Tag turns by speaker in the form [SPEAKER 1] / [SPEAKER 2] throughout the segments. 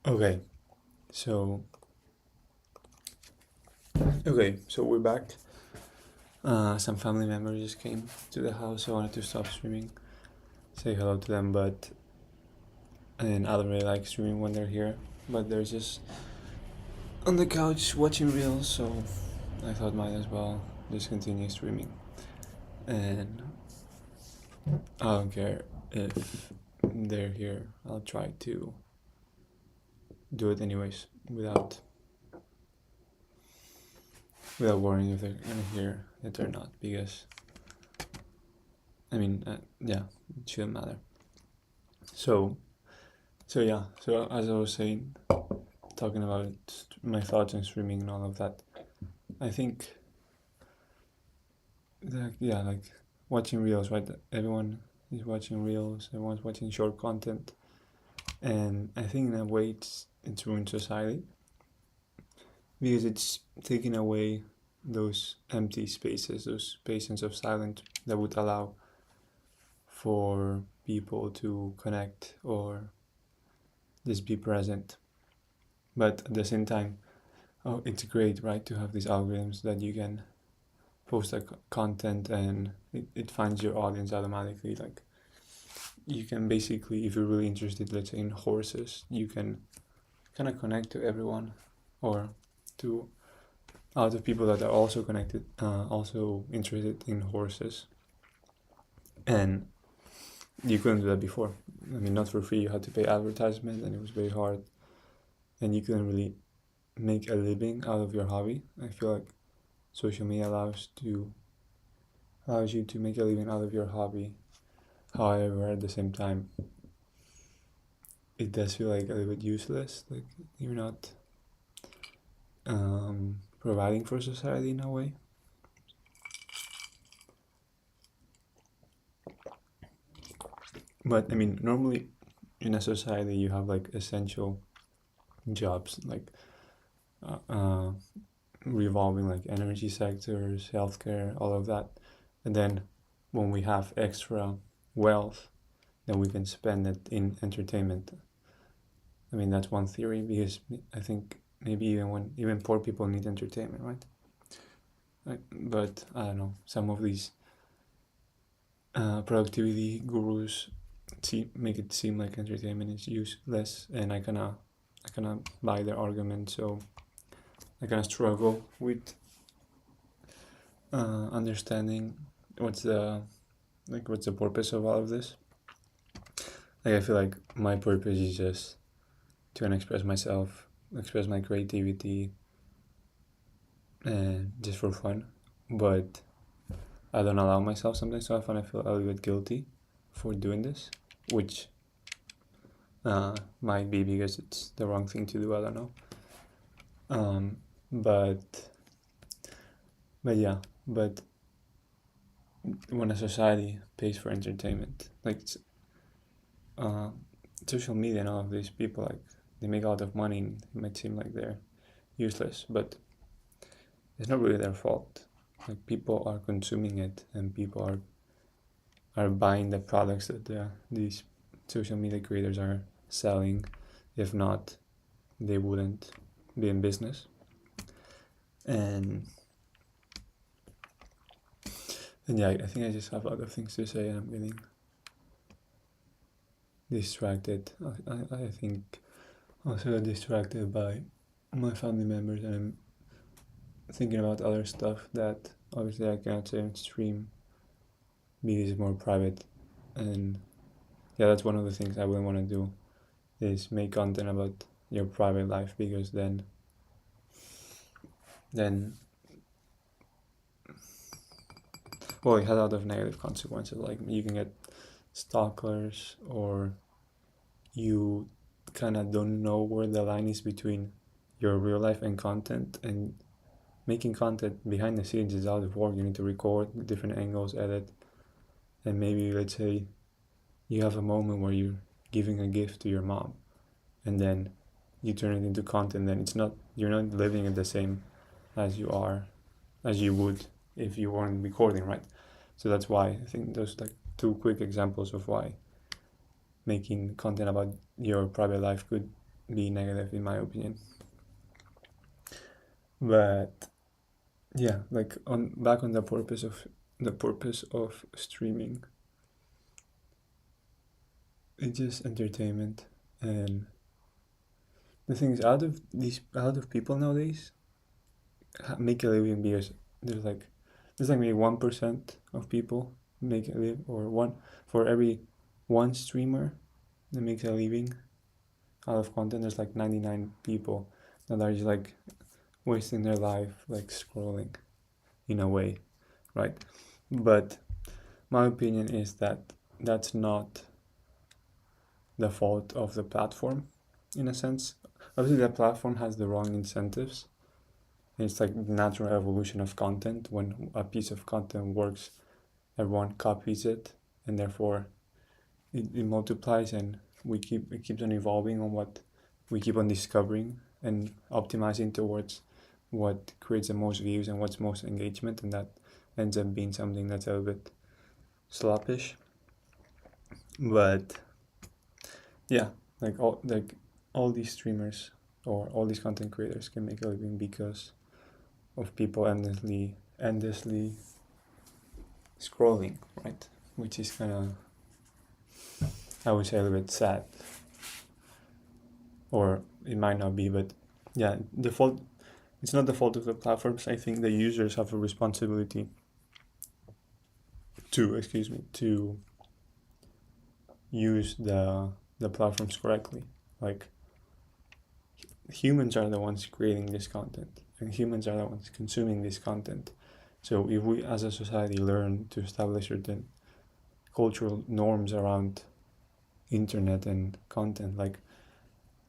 [SPEAKER 1] Okay, so so we're back. Some family members just came to the house. So I wanted to stop streaming, say hello to them, but and I don't really like streaming when they're here. But they're just on the couch watching reels, so I thought might as well just continue streaming. And I don't care if they're here. I'll try to do it anyways without worrying if they're gonna hear it or not, because yeah, it shouldn't matter. So yeah, so as I was saying, talking about my thoughts on streaming and all of that, I think that, yeah, like watching reels, right? Everyone is watching reels, everyone's watching short content, and I think in a way it's ruined society because it's taking away those empty spaces, those spaces of silence that would allow for people to connect or just be present. But at the same time, oh, it's great, right, to have these algorithms that you can post like content and it finds your audience automatically. Like you can basically, if you're really interested, let's say in horses, you can kind of connect to everyone or to a lot of people that are also connected, also interested in horses. And you couldn't do that before. I mean, not for free. You had to pay advertisement, and it was very hard. And you couldn't really make a living out of your hobby. I feel like social media allows you to make a living out of your hobby. However, at the same time, it does feel like a little bit useless. Like you're not providing for society in a way. But I mean, normally in a society, you have like essential jobs, like revolving like energy sectors, healthcare, all of that. And then when we have extra wealth, then we can spend it in entertainment. I mean, that's one theory, because I think maybe even poor people need entertainment, right? But I don't know, some of these productivity gurus make it seem like entertainment is useless, and I kind of buy their argument. So I kind of struggle with understanding what's the purpose of all of this. Like I feel like my purpose is just to express myself, express my creativity, and just for fun. But I don't allow myself sometimes, so I find I feel a little bit guilty for doing this, which might be because it's the wrong thing to do. I don't know. But yeah, but when a society pays for entertainment, like social media and all of these people, like they make a lot of money, and it might seem like they're useless, but it's not really their fault. Like people are consuming it, and people are buying the products that these social media creators are selling. If not, they wouldn't be in business. And yeah, I think I just have a lot of things to say, and I'm getting distracted. I think also distracted by my family members, and I'm thinking about other stuff that obviously I cannot say on stream because it's more private. And yeah, that's one of the things I wouldn't want to do, is make content about your private life, because then well, it has a lot of negative consequences. Like you can get stalkers, or you kind of don't know where the line is between your real life and content. And making content behind the scenes is a lot of work. You need to record different angles, edit, and maybe, let's say, you have a moment where you're giving a gift to your mom, and then you turn it into content. Then you're not living it the same as you would if you weren't recording, right? So that's why I think those like two quick examples of why making content about your private life could be negative in my opinion. But yeah, like on back on the purpose of streaming, it's just entertainment. And the thing is, a lot of people nowadays make a living because there's like maybe 1% of people make a live, or one for every one streamer that makes a living out of content, there's like 99 people that are just like wasting their life like scrolling in a way, right? But my opinion is that that's not the fault of the platform, in a sense. Obviously, the platform has the wrong incentives. It's like the natural evolution of content. When a piece of content works, everyone copies it, and therefore it multiplies, and it keeps on evolving on what we keep on discovering and optimizing towards what creates the most views and what's most engagement, and that ends up being something that's a little bit sloppish. But yeah, like all these streamers or all these content creators can make a living because of people endlessly scrolling, right? Which is kind of, I would say, a little bit sad, or it might not be, but yeah, it's not the fault of the platforms. I think the users have a responsibility to use the platforms correctly. Like, humans are the ones creating this content, and humans are the ones consuming this content. So if we as a society learn to establish certain cultural norms around internet and content, like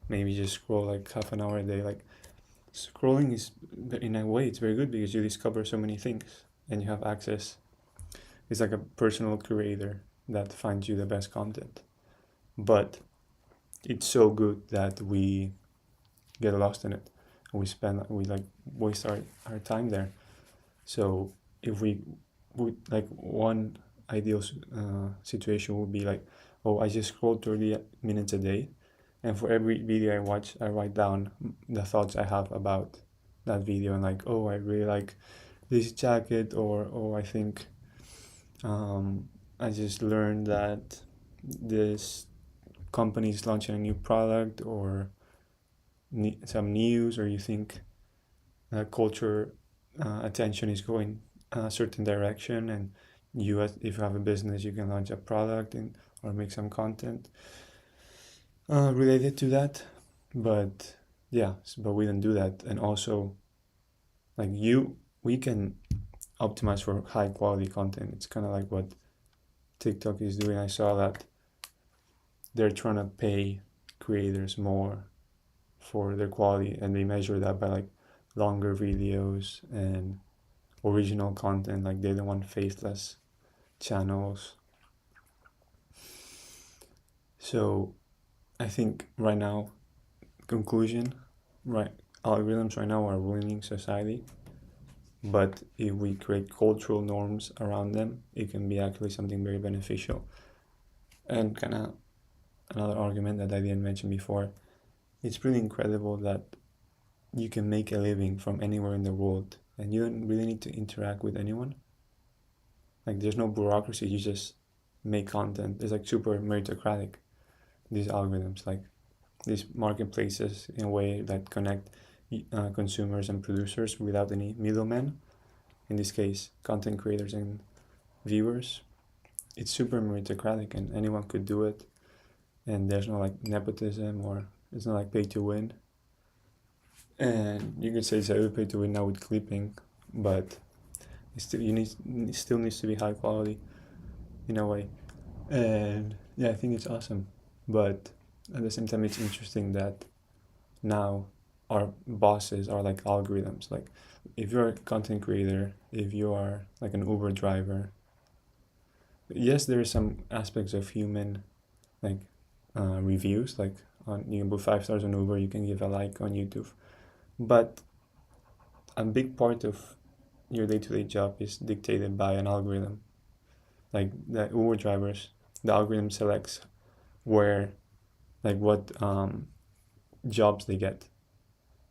[SPEAKER 1] maybe just scroll like half an hour a day, like scrolling is, in a way, it's very good because you discover so many things and you have access. It's like a personal curator that finds you the best content. But it's so good that we get lost in it. We like waste our time there. So if we would, like, one ideal situation would be like, oh, I just scroll 30 minutes a day, and for every video I watch, I write down the thoughts I have about that video, and like, oh, I really like this jacket, or oh, I think I just learned that this company is launching a new product, or some news, or you think culture attention is going a certain direction, and if you have a business, you can launch a product or make some content related to that. But yeah, but we don't do that. And also, like, we can optimize for high quality content. It's kind of like what TikTok is doing. I saw that they're trying to pay creators more for their quality, and they measure that by like longer videos and original content. Like, they don't want faceless channels. So I think right now, conclusion, right, algorithms right now are ruining society, but if we create cultural norms around them, it can be actually something very beneficial. And kind of another argument that I didn't mention before, it's pretty incredible that you can make a living from anywhere in the world and you don't really need to interact with anyone. Like, there's no bureaucracy, you just make content. It's like super meritocratic, these algorithms, like these marketplaces, in a way, that connect consumers and producers without any middlemen, in this case content creators and viewers. It's super meritocratic and anyone could do it, and there's no like nepotism, or it's not like pay to win. And you could say it's a pay to win now with clipping, but it still needs to be high quality in a way. And yeah, I think it's awesome, but at the same time, it's interesting that now our bosses are like algorithms. Like, if you're a content creator, if you are like an Uber driver, yes, there are some aspects of human, like reviews, like you can put 5 stars on Uber, you can give a like on YouTube, but a big part of your day-to-day job is dictated by an algorithm. Like the Uber drivers, the algorithm selects where, like, what jobs they get,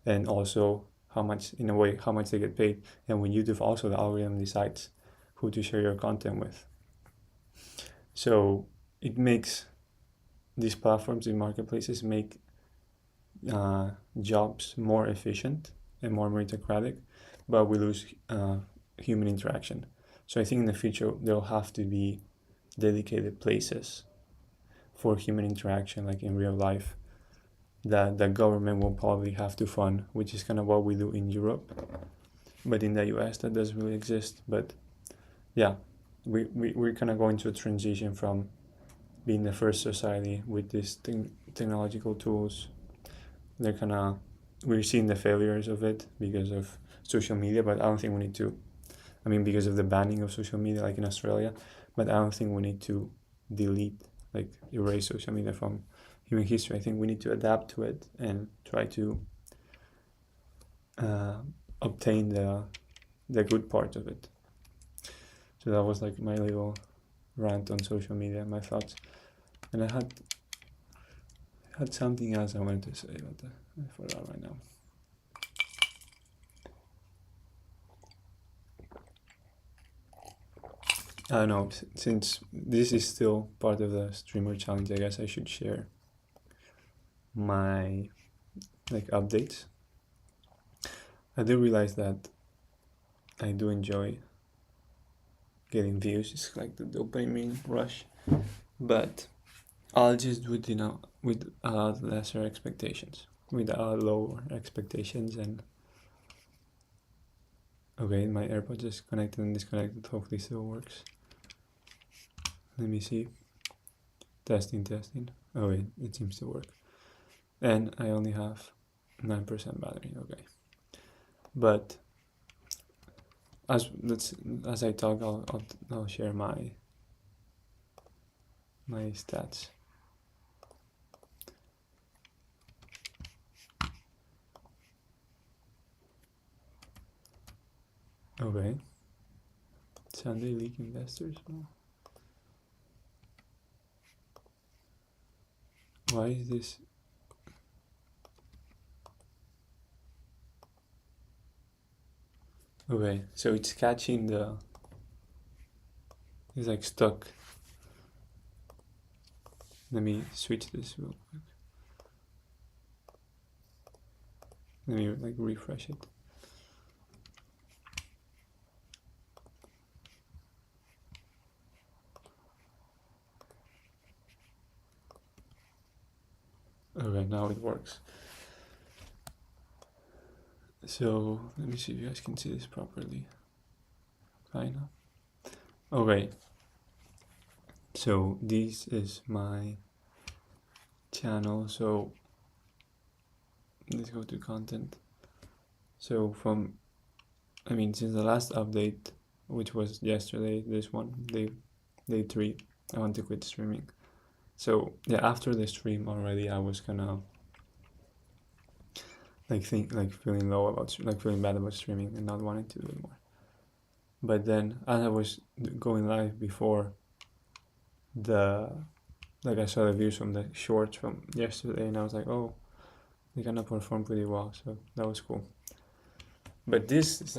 [SPEAKER 1] and also how much, in a way, how much they get paid. And when you do, also the algorithm decides who to share your content with. So it makes these platforms, these marketplaces, make jobs more efficient and more meritocratic, but we lose human interaction. So I think in the future there'll have to be dedicated places for human interaction, like in real life, that the government will probably have to fund, which is kind of what we do in Europe. But in the US, that doesn't really exist. But yeah, we're kind of going through a transition from being the first society with these technological tools. They're kind of, we're seeing the failures of it because of social media, but I don't think we need to, I mean, because of the banning of social media, like in Australia, but I don't think we need to delete, like erase social media from human history. I think we need to adapt to it and try to obtain the good part of it. So that was like my little rant on social media, my thoughts. And I had something else I wanted to say, but I forgot right now. I don't know, since this is still part of the streamer challenge, I guess I should share my like updates. I do realize that I do enjoy getting views. It's like the dopamine rush, but I'll just do it, with a lot lesser expectations, with a lot lower expectations. And okay, my AirPods is connected and disconnected. Hopefully, still works. Let me see. Testing. Oh wait, it seems to work. And I only have 9% battery. Okay, but as I talk, I'll share my stats. Okay. Sunday League investors. Why is this? Okay, so it's catching the. It's like stuck. Let me switch this real quick. Let me like refresh it. Okay, now it works. So let me see if you guys can see this properly. Kinda. Okay. So this is my channel. So let's go to content. So since the last update, which was yesterday, this one, day 3, I want to quit streaming. So yeah, after the stream already, I was gonna feeling low about, feeling bad about streaming and not wanting to do it more. But then as I was going live before I saw the views from the shorts from yesterday, and I was like, oh, they kind of performed pretty well, so that was cool. But this is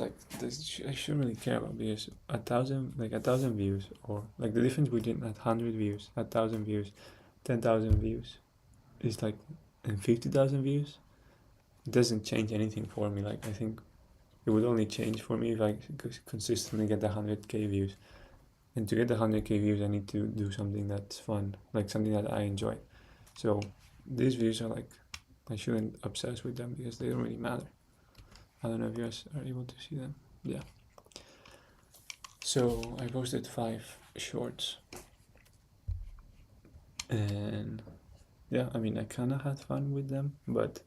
[SPEAKER 1] I shouldn't really care about, because 1,000 views, or like the difference between 100 views, 1,000 views, 10,000 views is and 50,000 views. It doesn't change anything for me. Like, I think it would only change for me if I consistently get the 100k views. And to get the 100k views, I need to do something that's fun, like something that I enjoy. So these views are I shouldn't obsess with them, because they don't really matter. I don't know if you guys are able to see them. Yeah. So I posted 5 shorts. And yeah, I kind of had fun with them, but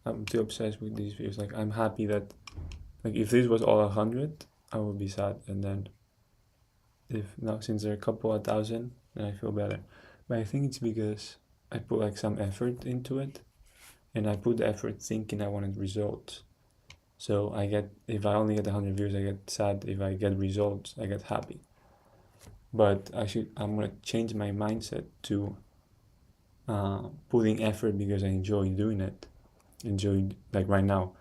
[SPEAKER 1] I'm too obsessed with these views. Like, I'm happy that, if this was all 100, I would be sad. And then since there are a couple of thousand, then I feel better. But I think it's because I put some effort into it, and I put the effort thinking I wanted results. So if I only get 100 views, I get sad. If I get results, I get happy. But I'm gonna change my mindset to putting effort because I enjoy doing it. Enjoy, like right now.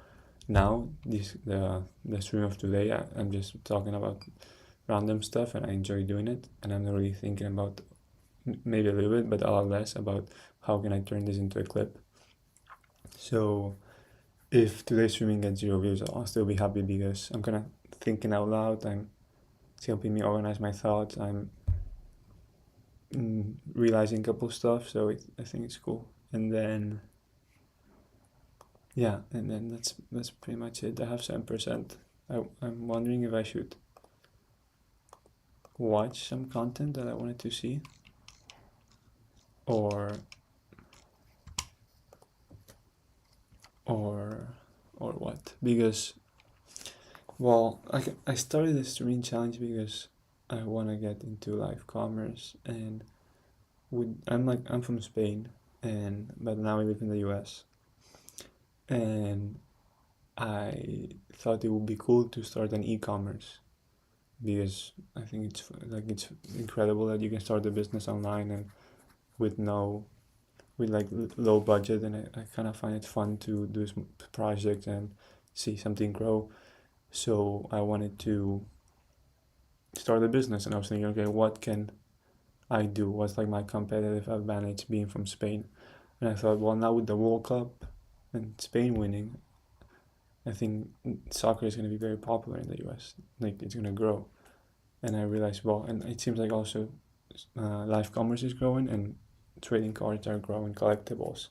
[SPEAKER 1] Now the stream of today, I'm just talking about random stuff, and I enjoy doing it, and I'm not really thinking about, maybe a little bit, but a lot less about how can I turn this into a clip. So if today's streaming gets 0 views, I'll still be happy because I'm kind of thinking out loud. It's helping me organize my thoughts. I'm realizing a couple stuff, so I think it's cool. And then yeah, and then that's pretty much it. I have 7%. I'm wondering if I should watch some content that I wanted to see, or what, because, well, I started the streaming challenge because I want to get into live commerce, and I'm from Spain, but now I live in the US, and I thought it would be cool to start an e-commerce, because I think it's incredible that you can start a business online and with low budget, and I kind of find it fun to do this project and see something grow. So I wanted to start a business, and I was thinking, okay, what can I do? What's like my competitive advantage being from Spain? And I thought, well, now with the World Cup and Spain winning, I think soccer is going to be very popular in the US. Like, it's going to grow. And I realized, well, and it seems like also live commerce is growing, and trading cards are growing, collectibles.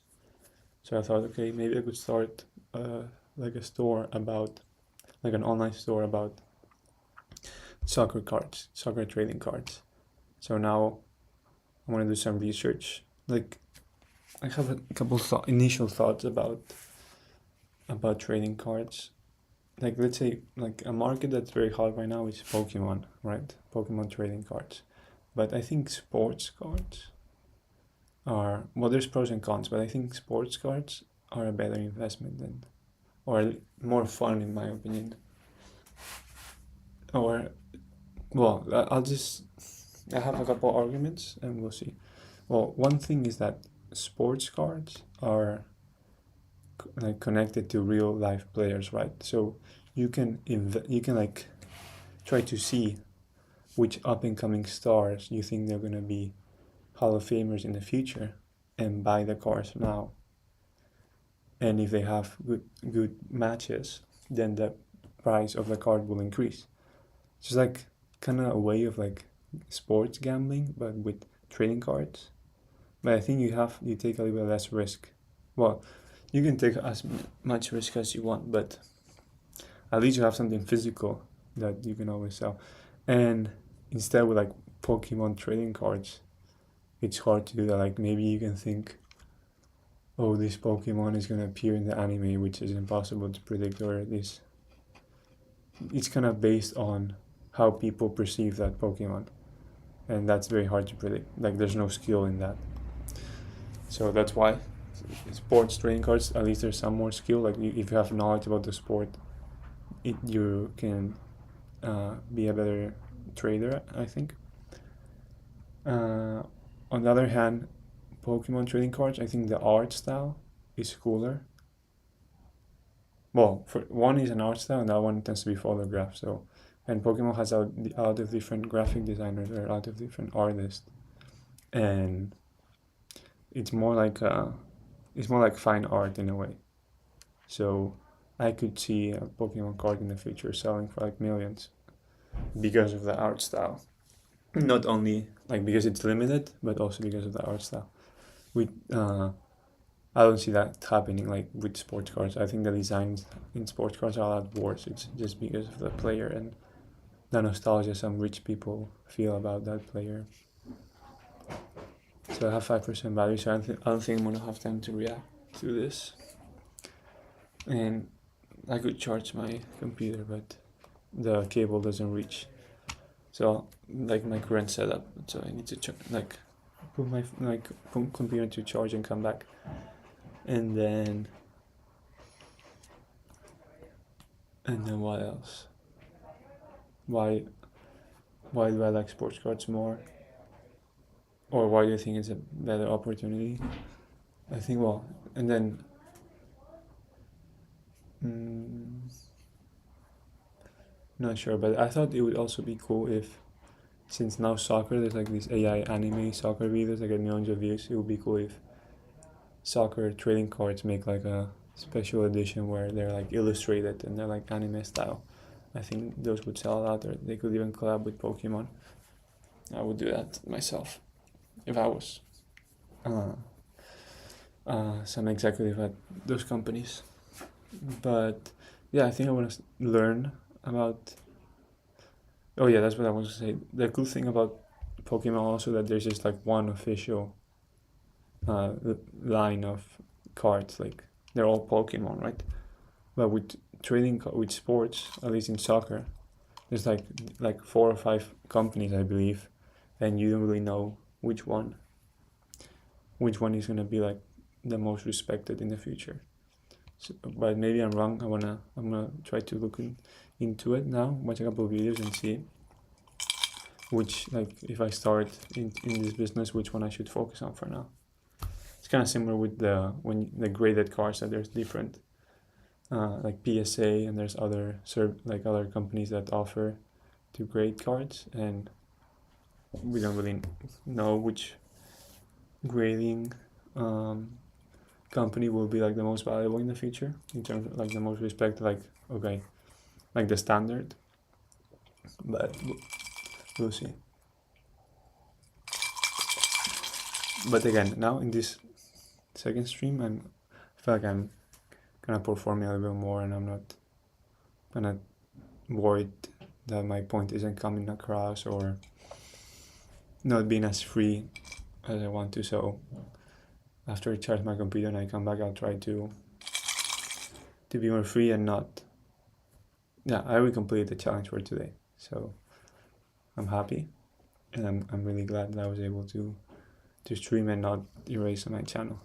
[SPEAKER 1] So I thought, okay, maybe I could start like a store about, like an online store about soccer cards, soccer trading cards. So now I want to do some research. Like, I have a couple initial thoughts about trading cards. Like, let's say, like a market that's very hot right now is Pokemon, right? Pokemon trading cards. But I think sports cards are, well, there's pros and cons, but I think sports cards are a better investment than, or more fun in my opinion. Or, well, I have a couple arguments and we'll see. Well, one thing is that sports cards are like connected to real life players, right? So you can like try to see which up and coming stars you think they're gonna be Hall of Famers in the future, and buy the cards now. And if they have good matches, then the price of the card will increase. It's just like kind of a way of like sports gambling, but with trading cards. But I think you take a little bit less risk. Well, you can take as much risk as you want, but at least you have something physical that you can always sell. And instead with like Pokemon trading cards, it's hard to do that. Like, maybe you can think, oh, this Pokemon is gonna appear in the anime, which is impossible to predict, or this. It's kind of based on how people perceive that Pokemon, and that's very hard to predict. Like, there's no skill in that. So that's why sports trading cards, at least there's some more skill. Like, if you have knowledge about the sport, you can be a better trader, I think. On the other hand, Pokemon trading cards, I think the art style is cooler. Well, for one is an art style, and that one tends to be photograph. So, and Pokemon has a lot of different graphic designers, or a lot of different artists, and it's more like fine art in a way. So, I could see a Pokemon card in the future selling for like millions because of the art style. Not only like because it's limited, but also because of the art style. I don't see that happening like with sports cards. I think the designs in sports cards are a lot worse. It's just because of the player and the nostalgia some rich people feel about that player. So I have 5% value, so I don't think I'm gonna have time to react to this. And I could charge my computer, but the cable doesn't reach. So, like, my current setup, so I need to put my computer to charge and come back. And then what else? Why do I like sports cards more? or why do you think it's a better opportunity? I think, well, and then not sure, but I thought it would also be cool if, since now soccer, there's like these AI anime soccer videos that get millions of views. It would be cool if soccer trading cards make like a special edition where they're like illustrated and they're like anime style. I think those would sell a lot, or they could even collab with Pokemon. I would do that myself if I was some executive at those companies. But yeah, I think I want to learn about. Oh yeah, that's what I want to say. The cool thing about Pokemon also that there's just like one official uh, line of cards. Like they're all Pokemon, right? But with with sports, at least in soccer, there's like 4 or 5 companies, I believe, and you don't really know which one is gonna be like the most respected in the future. So, but maybe I'm wrong. I'm gonna try to look into it now, watch a couple of videos and see which, like, if I start in this business, which one I should focus on for now. It's kind of similar with the graded cards, that there's different like PSA, and there's other other companies that offer to grade cards, and we don't really know which grading company will be like the most valuable in the future in terms of like the most respect, like okay, like the standard, but we'll see. But again, now in this second stream, I feel like I'm kind of performing a little bit more, and I'm not kind of worried that my point isn't coming across or not being as free as I want to. So after I charge my computer and I come back, I'll try to be more free and not. Yeah, I will complete the challenge for today. So I'm happy, and I'm really glad that I was able to stream and not erase my channel.